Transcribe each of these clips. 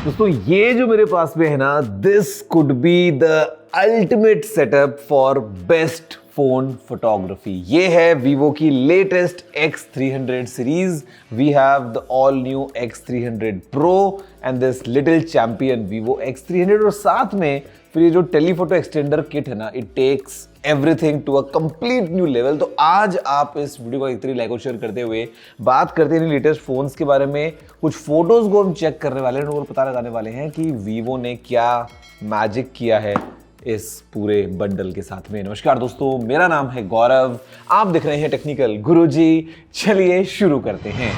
दोस्तों ये जो मेरे पास में है ना, this could be the ultimate setup for best phone photography. ये है वीवो की latest X300 series. We have the all new X300 Pro and this little champion Vivo X300। और साथ में फिर ये जो टेलीफोटो एक्सटेंडर किट है ना, it takes everything to a complete new level. तो आज आप इस वीडियो को इतनी लाइक और शेयर करते हुए बात करते हैं लेटेस्ट फोन्स के बारे में, कुछ फोटोज को हम चेक करने वाले हैं और पता लगाने वाले हैं कि वीवो ने क्या मैजिक किया है इस पूरे बंडल के साथ में। नमस्कार दोस्तों, मेरा नाम है गौरव, आप देख रहे हैं टेक्निकल गुरुजी। चलिए शुरू करते हैं।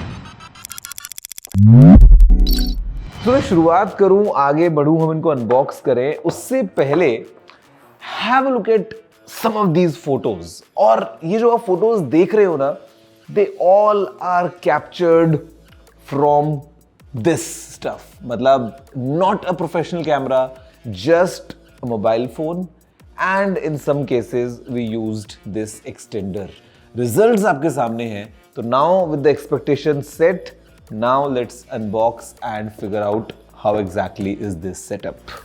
तो मैं शुरुआत करूं, आगे बढ़ूं, हम इनको अनबॉक्स करें, उससे पहले have a look at some of these photos. और ये जो आप फोटोज देख रहे हो ना, they all are captured from this stuff. मतलब not a professional camera, just a mobile phone, and in some cases we used this extender. Results आपके सामने हैं। तो now with the expectation set, now let's unbox and figure out how exactly is this setup.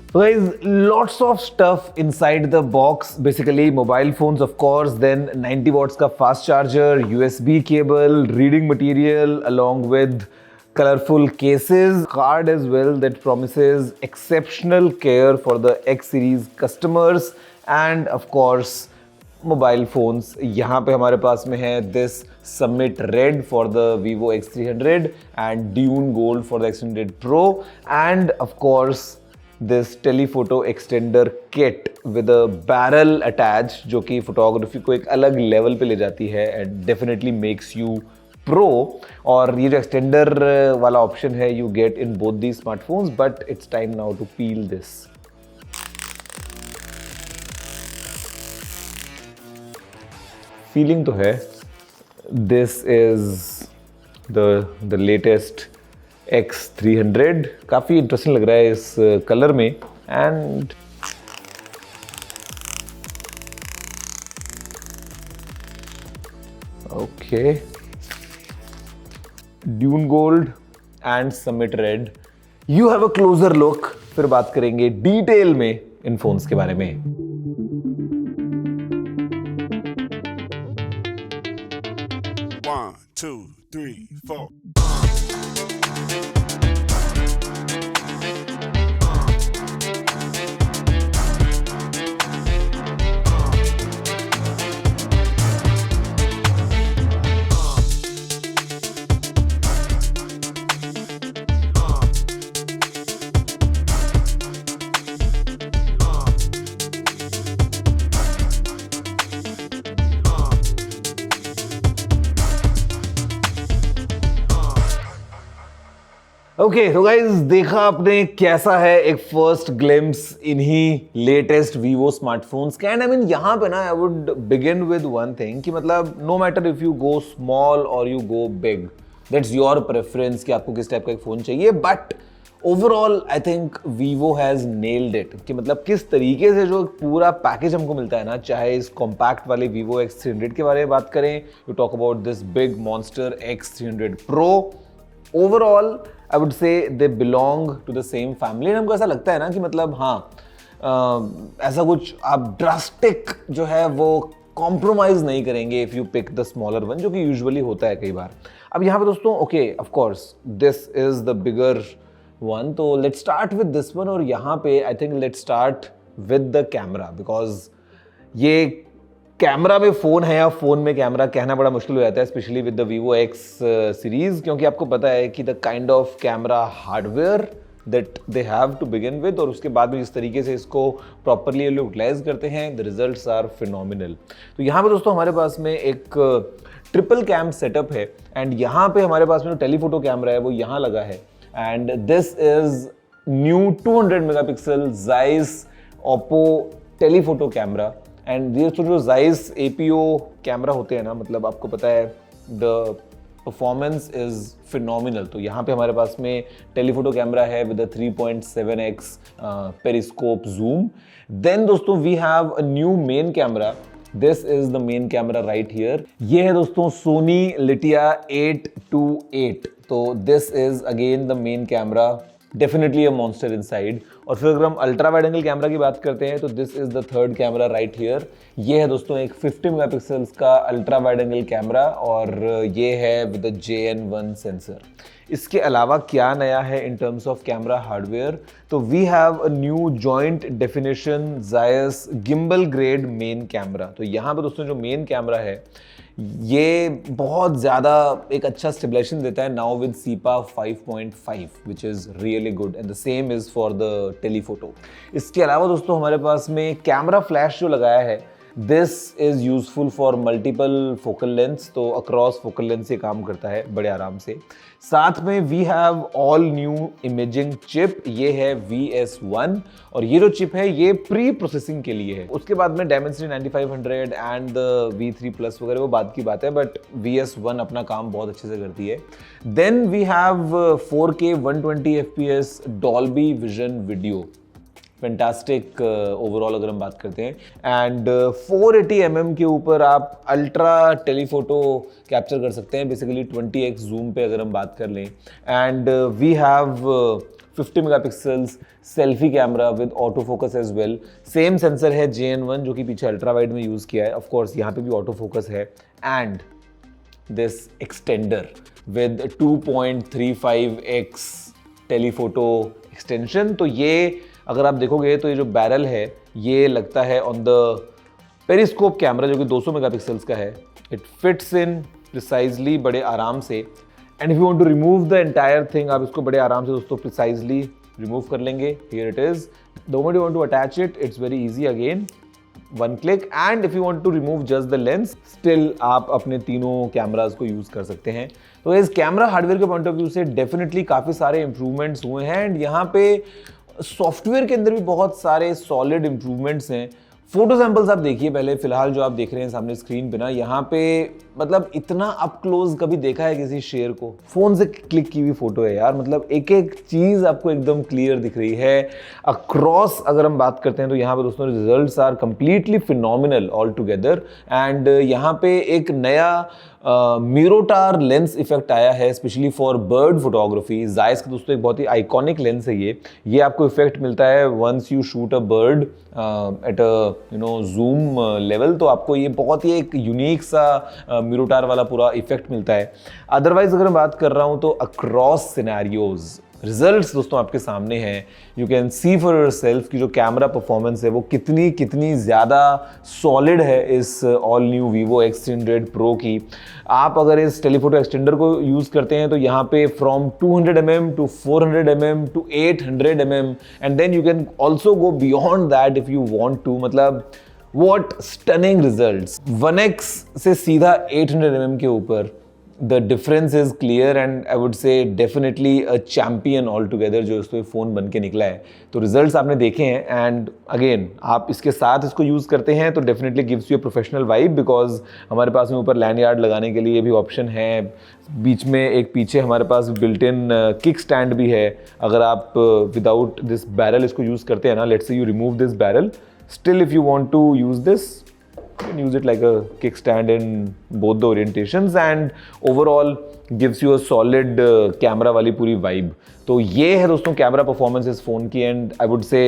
So guys, lots of stuff inside the box. Basically mobile phones of course, then 90 watts का fast charger, USB cable, reading material along with colorful cases, card as well that promises exceptional care for the X series customers, and of course mobile phones. यहाँ पे हमारे पास में है this Summit Red for the Vivo X300 and Dune Gold for the X300 Pro, and of course this telephoto extender kit with a barrel attached, जो कि photography को एक अलग लेवल पे ले जाती है and definitely makes you pro. और ये जो एक्सटेंडर वाला ऑप्शन है you get in both these smartphones, but it's time now to peel this. Feeling तो है, this is the latest X300। काफी इंटरेस्टिंग लग रहा है इस कलर में। And okay, dune gold and summit red. You have a closure look, फिर बात करेंगे डिटेल में इन फोन्स के बारे में। One, two, three, four. Okay तो गाइज, देखा आपने कैसा है एक फर्स्ट ग्लिम्स इन्हीं लेटेस्ट वीवो स्मार्टफोन्स का। एंड आई मीन यहाँ पे ना I would begin with one thing कि मतलब no matter if you go small और you go big, that's your preference कि आपको किस टाइप का एक फोन चाहिए, but overall I think Vivo has nailed it कि मतलब किस तरीके से जो पूरा पैकेज हमको मिलता है ना, चाहे इस कॉम्पैक्ट वाले वीवो X300 के बारे में बात करें, you talk about this big monster X300 Pro, overall I would say they belong to the same family. हमको ऐसा लगता है ना कि मतलब हाँ, ऐसा कुछ आप ड्रास्टिक जो है वो कॉम्प्रोमाइज नहीं करेंगे if you pick the smaller one, जो कि यूजुअली होता है कई बार। अब यहाँ पे दोस्तों okay, of course this is the bigger one, तो let's start with this one. और यहाँ पे I think let's start with the camera, because ये कैमरा में फ़ोन है या फ़ोन में कैमरा कहना बड़ा मुश्किल हो जाता है, specially with the Vivo X series, क्योंकि आपको पता है कि the kind of camera hardware that they have to begin with, और उसके बाद में जिस तरीके से इसको प्रॉपरली यूटिलाइज करते हैं, द रिजल्ट्स आर फिनोमिनल। तो यहाँ पे दोस्तों हमारे पास में एक ट्रिपल कैम सेटअप है, एंड यहाँ पे हमारे पास में जो टेलीफोटो कैमरा है वो यहाँ लगा है, and this is new 200 megapixel Zeiss Oppo telephoto camera. And ये जो Zeiss APO कैमरा होते हैं ना, मतलब आपको पता है द परफॉर्मेंस इज फिनोमिनल। तो यहाँ पे हमारे पास में टेलीफोटो कैमरा है with 3.7x periscope zoom. Then दोस्तों we have a new main camera this is the main camera right here. ये है दोस्तों सोनी लिटिया 828। तो this is again the main camera, definitely a monster inside. और फिर अगर हम अल्ट्रा वाइड एंगल कैमरा की बात करते हैं तो this is the third camera right here. ये है दोस्तों एक 50 मेगापिक्सल्स का अल्ट्रा वाइड एंगल कैमरा और ये है विद द JN1 सेंसर। इसके अलावा क्या नया है in terms of camera hardware, तो we have a new joint definition Zeiss gimbal grade main camera. तो यहाँ पे दोस्तों जो मेन कैमरा है ये बहुत ज़्यादा एक अच्छा स्टेबलाइजेशन देता है now with CIPA 5.5 which is really good and the same is for the telephoto. इसके अलावा दोस्तों हमारे पास में कैमरा फ्लैश जो लगाया है this is useful for multiple focal length, तो अक्रॉस फोकल लेंथ से काम करता है बड़े आराम से। साथ में we have all new imaging chip, ये है VS1 और ये जो चिप है ये प्री प्रोसेसिंग के लिए है। उसके बाद में Dimensity 9500 and the V3 Plus वगैरह वो बात की बात है, बट VS1 अपना काम बहुत अच्छे से करती है। Then we have 4K 120 FPS Dolby Vision video, fantastic overall अगर हम बात करते हैं। एंड 480 mm के ऊपर आप अल्ट्रा टेलीफोटो कैप्चर कर सकते हैं, बेसिकली 20x जूम पे अगर हम बात कर लें। And we have 50 megapixels selfie camera with auto focus as well. Same sensor है JN1 जो कि पीछे अल्ट्रा वाइड में यूज़ किया है, ऑफ कोर्स यहाँ पे भी ऑटो फोकस है। And this extender with 2.35x telephoto extension. तो ये अगर आप देखोगे तो ये जो बैरल है ये लगता है ऑन द पेरिस्कोप कैमरा जो कि 200 मेगापिक्सल्स का है। इट फिट्स इन प्रिसाइजली बड़े आराम से। And if you want to remove the entire thing आप इसको बड़े आराम से दोस्तों प्रिसाइजली रिमूव कर लेंगे। Here it is, the moment you want to attach it it's very easy, again one click. And if you want to remove just the lens still आप अपने तीनों कैमराज को यूज कर सकते हैं। तो इस कैमरा हार्डवेयर के पॉइंट ऑफ व्यू से डेफिनेटली काफी सारे इंप्रूवमेंट्स हुए हैं एंड यहाँ पे सॉफ्टवेयर के अंदर भी बहुत सारे सॉलिड इंप्रूवमेंट्स हैं। फोटो सैंपल्स आप देखिए पहले, फिलहाल जो आप देख रहे हैं सामने स्क्रीन पे ना, यहाँ पे मतलब इतना अप क्लोज कभी देखा है किसी शेयर को? फोन से क्लिक की हुई फोटो है यार, मतलब एक एक चीज आपको एकदम क्लियर दिख रही है। अक्रॉस अगर हम बात करते हैं तो यहाँ पे दोस्तों results are completely phenomenal all together. And यहाँ पे एक नया मिरोटार लेंस इफेक्ट आया है specially for bird photography. Zeiss का दोस्तों एक बहुत ही आइकॉनिक लेंस है ये आपको इफेक्ट मिलता है once you shoot a bird at a zoom level, तो आपको ये बहुत ही एक यूनिक सा मिरोटार वाला पूरा इफेक्ट मिलता है। अदरवाइज अगर मैं बात कर रहा हूँ तो अक्रॉस सिनेरियोज रिजल्ट्स दोस्तों आपके सामने हैं। You can see for yourself कि जो कैमरा परफॉर्मेंस है वो कितनी ज़्यादा सॉलिड है इस all new Vivo X300 Pro की। आप अगर इस टेलीफोटो एक्सटेंडर को यूज़ करते हैं तो यहाँ पे from 200 mm to 400 mm to 800 mm and then you can also go beyond that if you want to. मतलब वॉट स्टनिंग रिजल्ट्स। 1x से सीधा 800 mm के ऊपर the difference is clear and I would say definitely a champion all together जो इसको phone बन के निकला है। तो रिजल्ट्स आपने देखे हैं एंड अगेन आप इसके साथ इसको यूज़ करते हैं तो definitely gives you a professional vibe, because हमारे पास में ऊपर लैंडयार्ड लगाने के लिए भी ऑप्शन है। बीच में एक पीछे हमारे पास बिल्ट इन किक स्टैंड भी है। अगर आप विदाउट दिस बैरल इसको यूज़ करते हैं ना, let's say you remove this barrel, still if you want to use this you can use it like a kickstand in both the orientations and overall gives you a solid camera वाली पूरी vibe। तो ये है दोस्तों camera performance इस phone की। And I would से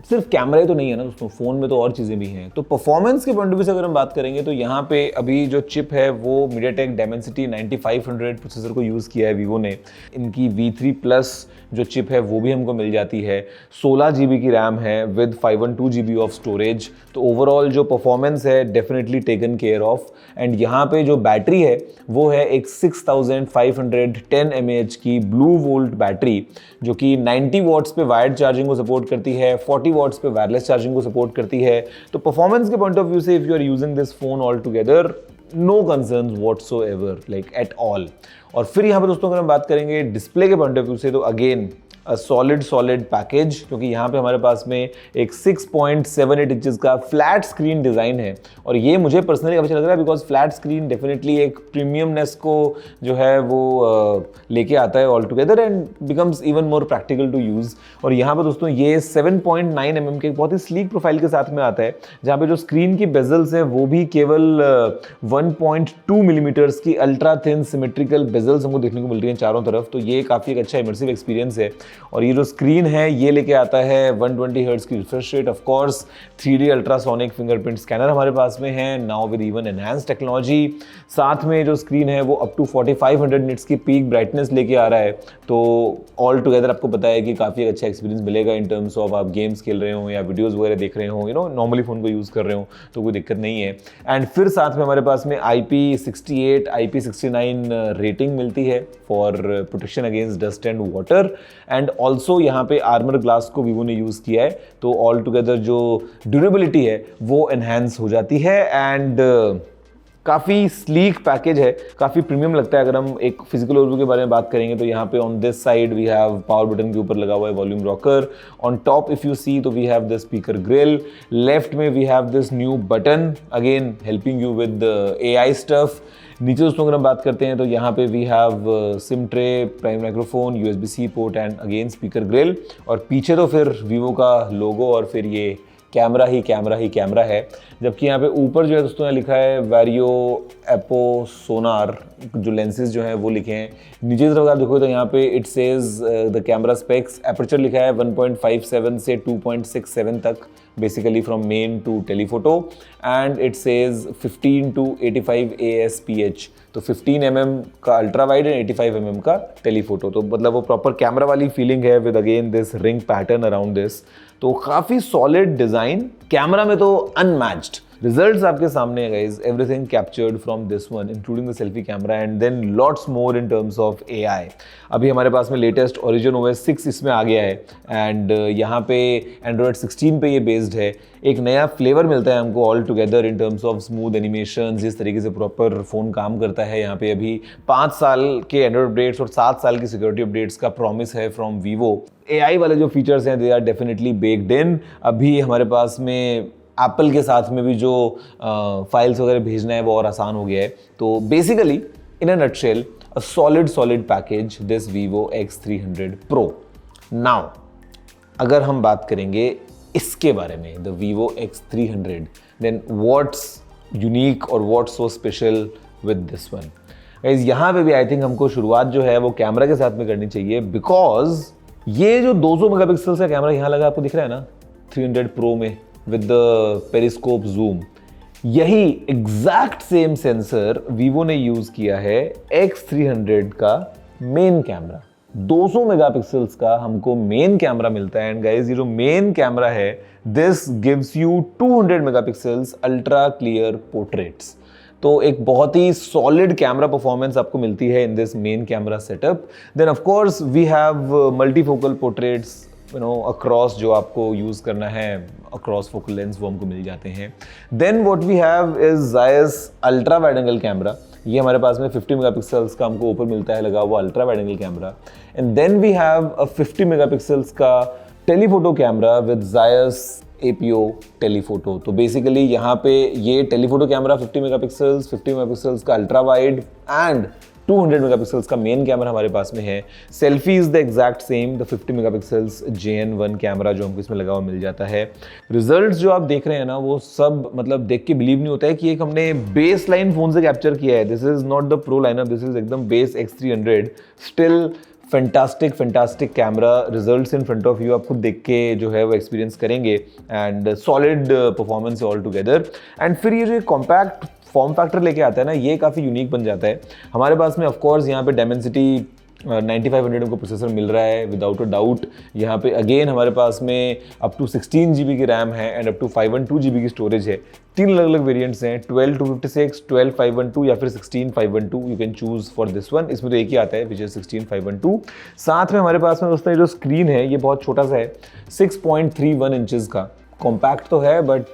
सिर्फ कैमरा ही तो नहीं है ना दोस्तों, फोन में तो और चीज़ें भी हैं। तो परफॉर्मेंस के पॉइंट ऑफ व्यू से अगर हम बात करेंगे तो यहाँ पे अभी जो चिप है वो MediaTek Dimensity 9500 प्रोसेसर को यूज़ किया है Vivo ने। इनकी V3 Plus जो चिप है वो भी हमको मिल जाती है। 16 GB की रैम है विद 512 GB ऑफ स्टोरेज। तो ओवरऑल जो परफॉर्मेंस है definitely taken care of. And यहाँ पे जो बैटरी है वो है एक 6510 mAh की ब्लू वोल्ट बैटरी जो कि 90 वॉट्स पे वायर्ड चार्जिंग को सपोर्ट करती है, 40 वॉट्स पे वायरलेस चार्जिंग को सपोर्ट करती है। तो परफॉर्मेंस के पॉइंट ऑफ व्यू से if you are using this phone all together no concerns whatsoever like at all. और फिर यहाँ पे दोस्तों अगर हम बात करेंगे डिस्प्ले के पॉइंट ऑफ व्यू से तो अगेन अ सॉलिड पैकेज, क्योंकि यहाँ पे हमारे पास में एक 6.78 इंचेस का फ्लैट स्क्रीन डिज़ाइन है और ये मुझे पर्सनली अच्छा लग रहा है बिकॉज फ्लैट स्क्रीन डेफिनेटली एक प्रीमियमनेस को जो है वो लेके आता है all together and becomes even more practical to use. और यहाँ पर दोस्तों ये 7.9 mm के बहुत ही स्लीक प्रोफाइल के साथ में आता है, जहाँ पे जो स्क्रीन की बेजल्स हैं वो भी केवल 1.2 मिलीमीटर्स की अल्ट्रा थिन सिमेट्रिकल बेजल्स हमको देखने को मिल रही हैं चारों तरफ। तो ये काफ़ी एक अच्छा इमर्सिव एक्सपीरियंस है। और ये जो स्क्रीन है ये लेके आता है 120 हर्ट्ज की refresh rate, of course 3D ultrasonic fingerprint scanner हमारे पास में है now with even enhance technology. साथ में जो स्क्रीन है वो अप टू 4500 निट्स की पीक ब्राइटनेस लेके आ रहा है। तो ऑल टुगेदर आपको पता है कि काफ़ी अच्छा एक्सपीरियंस मिलेगा इन टर्म्स ऑफ आप गेम्स खेल रहे हो या वीडियोज़ वगैरह देख रहे हो, नॉर्मली फ़ोन को यूज़ कर रहे हो तो कोई दिक्कत नहीं है। एंड फिर साथ में हमारे पास में IP68 IP69 रेटिंग मिलती है for protection against dust and water and also यहाँ पे आर्मर ग्लास को वीवो ने यूज़ किया है। तो ऑल टुगेदर जो ड्यूरेबिलिटी है वो एनहांस हो जाती है एंड काफ़ी स्लीक पैकेज है, काफ़ी प्रीमियम लगता है। अगर हम एक फिजिकल ओवरव्यू के बारे में बात करेंगे तो यहाँ पे on this side we have power button के ऊपर लगा हुआ है volume rocker, on top if you see तो we have the speaker grille, left में we have this new button again helping you with AI stuff. नीचे दोस्तों अगर हम बात करते हैं तो यहाँ पे we have sim tray, prime microphone, USB-C port and again speaker grill. और पीछे तो फिर वीवो का लोगो और फिर ये कैमरा है। जबकि यहाँ पे ऊपर जो है दोस्तों लिखा है वैरियो एपो सोनार, जो लेंसेज जो हैं वो लिखे हैं। नीचे तरफ अगर देखो तो यहाँ पे it says the camera specs, aperture लिखा है 1.57 से 2.67 तक basically from main to telephoto and it says 15 to 85 ASPH, तो 15 mm का अल्ट्रा वाइड एंड 85 mm का टेलीफोटो। तो मतलब वो प्रॉपर कैमरा वाली फीलिंग है with again this ring pattern around this. तो काफ़ी सॉलिड डिज़ाइन, कैमरा में तो अनमैच्ड। रिजल्ट्स आपके सामने है guys, everything captured from this one including the selfie camera and then lots more in terms of AI। अभी हमारे पास में लेटेस्ट Origin OS 6 इसमें आ गया है एंड यहाँ पे Android 16 पे ये बेस्ड है। एक नया फ्लेवर मिलता है हमको all together in terms of smooth animation, जिस तरीके से प्रॉपर फ़ोन काम करता है। यहाँ पे अभी 5 साल के एंड्रॉइड अपडेट्स और 7 साल की सिक्योरिटी अपडेट्स का प्रॉमिस है फ्रॉम वीवो। AI वाले जो फीचर्स हैं they are definitely baked in. अभी हमारे पास में एप्पल के साथ में भी जो फाइल्स वगैरह भेजना है वो और आसान हो गया है। तो basically in a nutshell a solid package this Vivo X300 Pro। Now अगर हम बात करेंगे इसके बारे में the Vivo X300, then what's unique और what's so special with this one. Guys यहाँ पे भी आई थिंक हमको शुरुआत जो है वो कैमरा के साथ में करनी चाहिए बिकॉज ये जो 200 मेगापिक्सल का कैमरा यहाँ लगा आपको दिख रहा है ना 300 Pro में विद द पेरिस्कोप जूम, यही एग्जैक्ट सेम सेंसर वीवो ने यूज किया है X300 का मेन कैमरा। 200 मेगापिक्सल्स का हमको मेन कैमरा मिलता है एंड गाइस ये जो मेन कैमरा है this gives you 200 megapixels ultra clear portraits. तो एक बहुत ही सॉलिड कैमरा परफॉर्मेंस आपको मिलती है in this main camera setup. Then of course we have multifocal portraits across, जो आपको यूज करना है अक्रॉस फोकल लेंस वो हमको मिल जाते हैं। Then what we have is Zeiss ultra wide angle camera, ये हमारे पास में 50 मेगापिक्सल्स का हमको ऊपर मिलता है लगा हुआ ultra wide angle camera. And then we have a 50 megapixels का telephoto camera with Zeiss APO telephoto. तो बेसिकली यहाँ पे ये टेलीफोटो कैमरा 50 मेगापिक्सल्स का अल्ट्रा वाइड एंड 200 मेगापिक्सल्स का मेन कैमरा हमारे पास में है। Selfie is the exact same, the 50 megapixels JN1 camera जो हमको इसमें लगा हुआ मिल जाता है। रिजल्ट्स जो आप देख रहे हैं ना वो सब मतलब देख के बिलीव नहीं होता है कि एक हमने बेस लाइन फोन से कैप्चर किया है। This is not the pro lineup, this is एकदम base X300। Still fantastic camera, results in front of you, आपको देख के जो है वो एक्सपीरियंस करेंगे and solid performance all together. एंड फिर ये जो कॉम्पैक्ट फॉर्म फैक्टर लेके आता है ना ये काफ़ी यूनिक बन जाता है। हमारे पास में ऑफकोर्स यहाँ पे Dimensity 9500 हमको प्रोसेसर मिल रहा है विदाउट अ डाउट। यहाँ पे अगेन हमारे पास में अप टू 16 GB की रैम है एंड अप टू 512 GB की स्टोरेज है। 3 अलग अलग वेरिएंट्स हैं, 12/256, 12/512 या फिर 16/512, you can choose for this one. इसमें तो एक ही आता है विच इज 16/512। साथ में हमारे पास में दोस्तों ये जो स्क्रीन है ये बहुत छोटा सा है, 6.31 इंचेस का। कॉम्पैक्ट तो है बट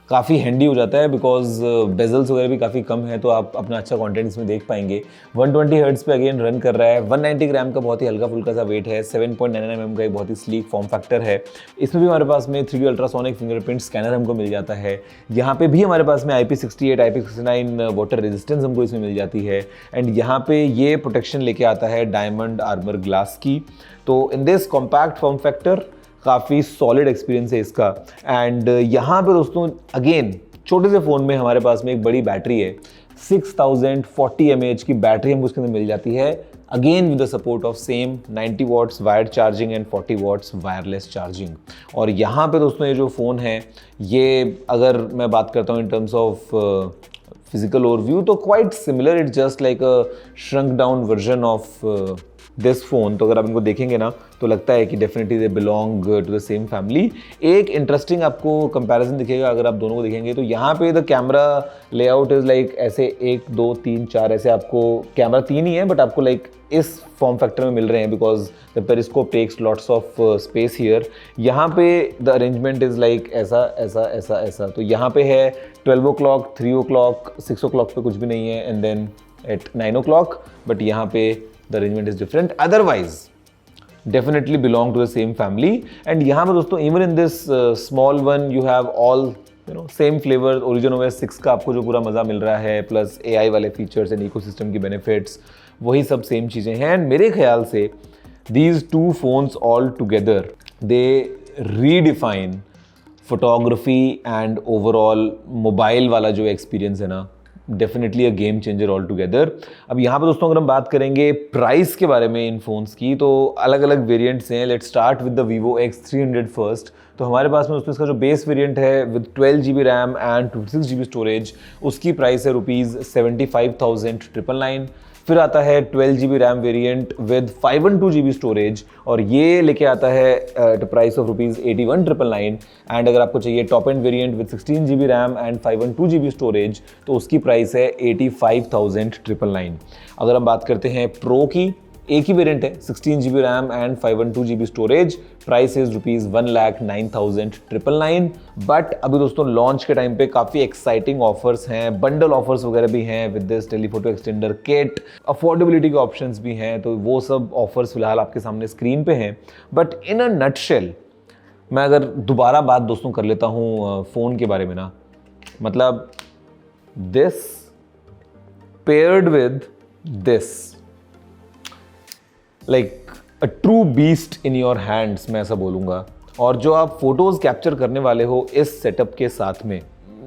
काफ़ी हैंडी हो जाता है बिकॉज बेजल्स वगैरह भी काफ़ी कम है, तो आप अपना अच्छा कंटेंट इसमें देख पाएंगे। 120 हर्ट्ज पे अगेन रन कर रहा है, 190 ग्राम का बहुत ही हल्का फुल्का सा वेट है, 7.99 mm का एक बहुत ही स्लीक फॉर्म फैक्टर है। इसमें भी हमारे पास में 3D अल्ट्रासोनिक फिंगरप्रिंट स्कैनर हमको मिल जाता है। यहाँ पे भी हमारे पास में IP68 IP69 वाटर रेजिस्टेंस हमको इसमें मिल जाती है। एंड यहाँ पे ये प्रोटेक्शन लेके आता है डायमंड आर्मर ग्लास की। तो in this compact form factor काफ़ी सॉलिड एक्सपीरियंस है इसका। एंड यहाँ पे दोस्तों अगेन छोटे से फ़ोन में हमारे पास में एक बड़ी बैटरी है, 6040 mAh की बैटरी हमको उसके अंदर मिल जाती है, again with the support of same 90 watts wired charging and 40 watts wireless charging. और यहाँ पे दोस्तों ये जो फ़ोन है, ये अगर मैं बात करता हूँ in terms of physical overview तो quite similar, it's just like a shrunk down version of this phone. तो अगर आप इनको देखेंगे ना तो लगता है कि definitely they belong to the same family. एक इंटरेस्टिंग आपको कंपैरिजन दिखेगा अगर आप दोनों को देखेंगे, तो यहाँ पे the camera layout is like ऐसे 1 2 3 4 ऐसे आपको कैमरा 3 ही है, बट आपको लाइक इस फॉर्म फैक्टर में मिल रहे हैं because the periscope takes lots of space here. यहाँ पे द अरेंजमेंट इज लाइक ऐसा ऐसा ऐसा ऐसा। तो यहाँ पे है 12 o'clock, 3 o'clock, 6 o'clock पे कुछ भी नहीं है, and then eight 9 o'clock, but यहाँ पे the arrangement is different. Otherwise definitely belong to the same family. And यहाँ पे दोस्तों even in this small one you have all same flavor। Origin OS 6 का आपको जो पूरा मज़ा मिल रहा है, प्लस AI वाले features and ecosystem key benefits, वही सब सेम चीज़ें हैं। एंड मेरे ख्याल से these two phones all together they redefine photography and overall mobile वाला जो एक्सपीरियंस है ना, definitely a game changer all together. अब यहाँ पे दोस्तों अगर हम बात करेंगे प्राइस के बारे में इन फोन्स की, तो अलग अलग वेरिएंट्स हैं। Let's start with the Vivo X300 first. तो हमारे पास में उसमें इसका जो बेस वेरिएंट है with 12GB RAM and 26GB storage, उसकी प्राइस है ₹75,999। फिर आता है 12GB RAM variant with 512GB storage, और ये लेके आता है एट प्राइस ऑफ ₹81,999। एंड अगर आपको चाहिए top end variant with 16GB RAM and 512GB storage, तो उसकी प्राइस है ₹85,999। अगर हम बात करते हैं प्रो की, एक ही वेरिएंट है, 16GB RAM and 512GB storage, price is ₹1,09,999। But अभी दोस्तों लॉन्च के टाइम पे काफ़ी एक्साइटिंग ऑफर्स हैं, बंडल ऑफर्स वगैरह भी हैं with this telephoto extender kit, affordability के ऑप्शंस भी हैं, तो वो सब ऑफर्स फिलहाल आपके सामने स्क्रीन पे हैं। बट इन अ नटशेल मैं अगर दोबारा बात दोस्तों कर लेता हूँ फ़ोन के बारे में ना, मतलब this paired with this like a true beast in your hands, मैं ऐसा बोलूँगा। और जो आप फोटोज़ कैप्चर करने वाले हो इस सेटअप के साथ में,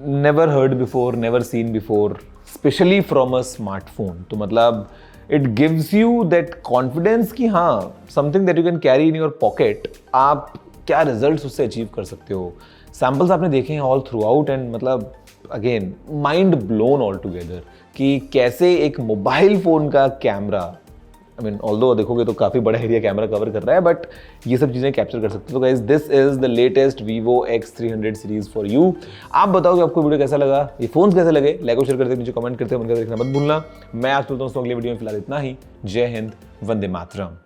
never heard before, never seen before, specially from a smartphone. तो मतलब it gives you that confidence कि हाँ, something that you can carry in your pocket, आप क्या रिजल्ट्स उससे अचीव कर सकते हो। सैम्पल्स आपने देखे हैं ऑल थ्रू आउट, एंड मतलब again mind blown all together कि कैसे एक मोबाइल फ़ोन का कैमरा, आई मीन ऑल्दो देखोगे तो काफ़ी बड़ा एरिया कैमरा कवर कर रहा है, बट ये सब चीज़ें कैप्चर कर सकते हो। तो guys this is the latest Vivo X300 series for you. आप बताओ कि आपको वीडियो कैसा लगा, ये फोन्स कैसे लगे, लाइक और शेयर करते नीचे कमेंट करते, देखना मत भूलना। मैं आज बोलता हूँ अगले वीडियो में फिलहाल इतना ही। जय हिंद, वंदे मातरम।